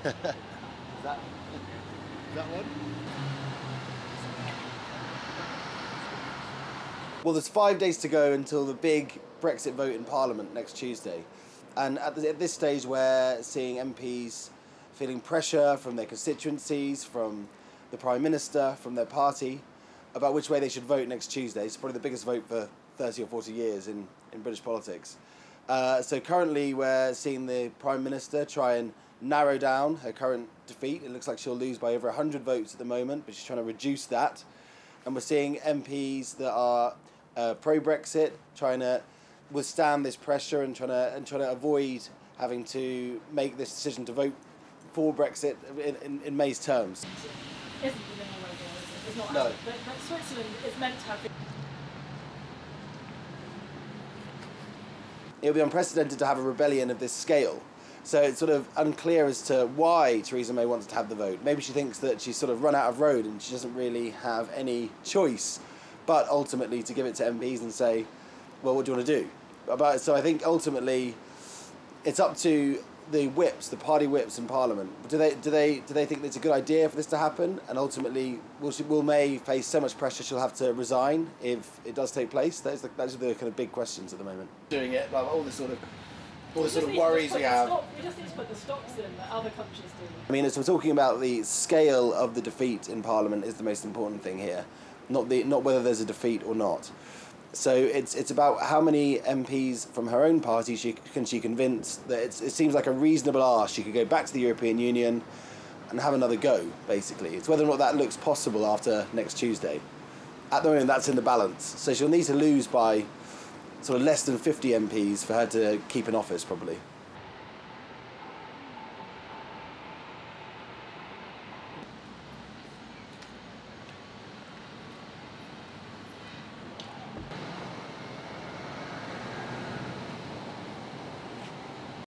Is that one? Well, there's 5 days to go until the big Brexit vote in Parliament next Tuesday. And at this stage, we're seeing MPs feeling pressure from their constituencies, from the Prime Minister, from their party, about which way they should vote next Tuesday. It's probably the biggest vote for 30 or 40 years in British politics. So currently we're seeing the Prime Minister try and narrow down her current defeat. It looks like she'll lose by over 100 votes at the moment, but she's trying to reduce that. And we're seeing MPs that are pro-Brexit trying to withstand this pressure and trying to avoid having to make this decision to vote for Brexit in May's terms. Isn't the normal way there, is it? It's not. No. But Switzerland is meant to have. It would be unprecedented to have a rebellion of this scale. So it's sort of unclear as to why Theresa May wants to have the vote. Maybe she thinks that she's sort of run out of road and she doesn't really have any choice, but ultimately to give it to MPs and say, well, what do you want to do? So I think ultimately it's up to the whips, the party whips in Parliament. Do they think it's a good idea for this to happen? And ultimately, will May face so much pressure she'll have to resign if it does take place? Those are the kind of big questions at the moment. Doing it, like all the sort of worries we have. We just need to put the stops in that other countries do. I mean, as we're talking about, the scale of the defeat in Parliament is the most important thing here, not whether there's a defeat or not. So it's about how many MPs from her own party can she convince that it seems like a reasonable ask. She could go back to the European Union and have another go, basically. It's whether or not that looks possible after next Tuesday. At the moment, that's in the balance. So she'll need to lose by sort of less than 50 MPs for her to keep in office, probably.